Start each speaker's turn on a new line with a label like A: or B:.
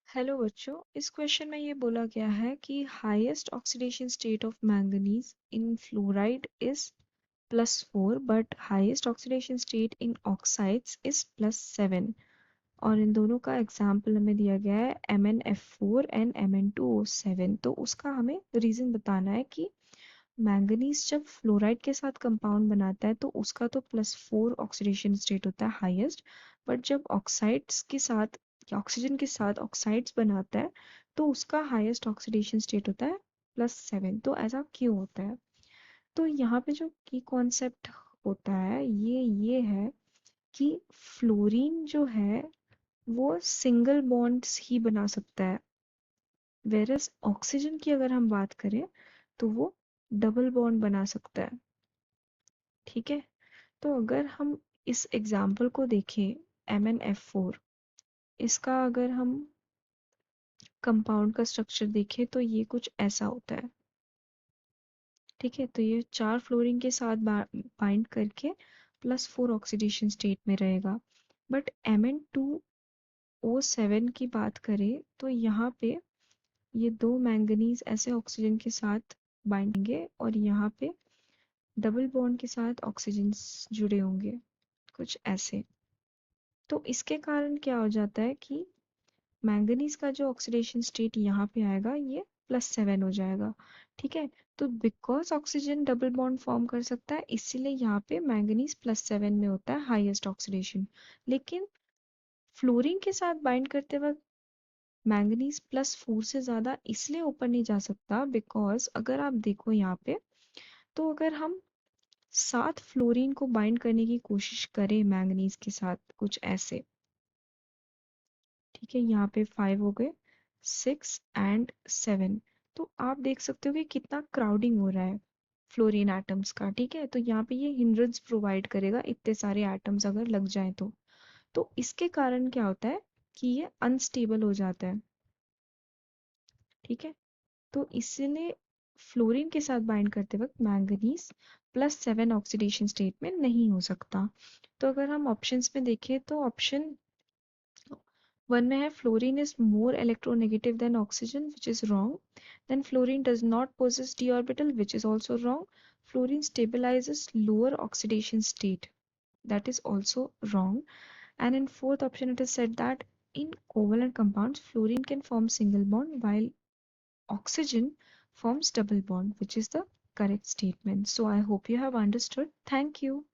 A: Hello बच्चों, इस question में ये बोला गया है कि highest oxidation state of manganese in fluoride is +4 but highest oxidation state in oxides is +7 और इन दोनों का एग्जाम्पल हमें दिया गया है MnF4 एंड Mn2O7। तो उसका हमें रीज़न बताना है कि मैंगनीज जब फ्लोराइड के साथ कंपाउंड बनाता है तो उसका तो +4 ऑक्सीडेशन स्टेट होता है हाईएस्ट, बट जब ऑक्साइड्स के साथ ऑक्सीजन के साथ ऑक्साइड्स बनाता है तो उसका हाईएस्ट ऑक्सीडेशन स्टेट होता है +7। तो ऐसा क्यों होता है? तो यहाँ पे जो की कॉन्सेप्ट होता है ये है कि फ्लोरीन जो है वो सिंगल बॉन्ड्स ही बना सकता है, वेरस ऑक्सीजन की अगर हम बात करें तो वो डबल बॉन्ड बना सकता है। ठीक है, तो अगर हम इस एग्जाम्पल को देखें MnF4, इसका अगर हम कंपाउंड का स्ट्रक्चर देखें तो ये कुछ ऐसा होता है। ठीक है, तो ये 4 फ्लोरीन के साथ बाइंड करके +4 ऑक्सीडेशन स्टेट में रहेगा। बट Mn2O7 की बात करें तो यहाँ पे ये दो मैंगनीज ऐसे ऑक्सीजन के साथ बाइंडेंगे और यहाँ पे डबल बॉन्ड के साथ ऑक्सीजन जुड़े होंगे, कुछ ऐसे। तो इसके कारण क्या हो जाता है कि मैंगनीज का जो ऑक्सीडेशन स्टेट यहाँ पे आएगा ये +7 हो जाएगा। ठीक है, तो because oxygen double bond form कर सकता है इसीलिए यहाँ पे मैंगनीज +7 में होता है हाईएस्ट ऑक्सीडेशन। लेकिन फ्लोरीन के साथ बाइंड करते वक्त मैंगनीज +4 से ज्यादा इसलिए ऊपर नहीं जा सकता बिकॉज अगर आप देखो यहाँ पे, तो अगर हम 7 फ्लोरीन को बाइंड करने की कोशिश करें मैंगनीज के साथ कुछ ऐसे, ठीक है, यहाँ पे 5 हो गए, 6 एंड 7, तो आप देख सकते हो कि कितना क्राउडिंग हो रहा है फ्लोरीन एटम्स का। ठीक है, तो यहाँ पे ये हिंड्रेंस प्रोवाइड करेगा इतने सारे एटम्स अगर लग जाए तो इसके कारण क्या होता है कि ये अनस्टेबल हो जाता है। ठीक है, तो इसलिए फ्लोरीन के साथ बाइंड करते वक्त मैंगनीज +7 ऑक्सीडेशन स्टेट में नहीं हो सकता। तो अगर हम ऑप्शंस में देखें तो ऑप्शन 1 में है fluorine is more electronegative than oxygen which is wrong. Then fluorine does not possess d orbital which is also wrong. Fluorine stabilizes lower oxidation state, that is also wrong. And in fourth option it is said that in covalent compounds fluorine can form single bond while oxygen forms double bond, which is the correct statement. So I hope you have understood. Thank you.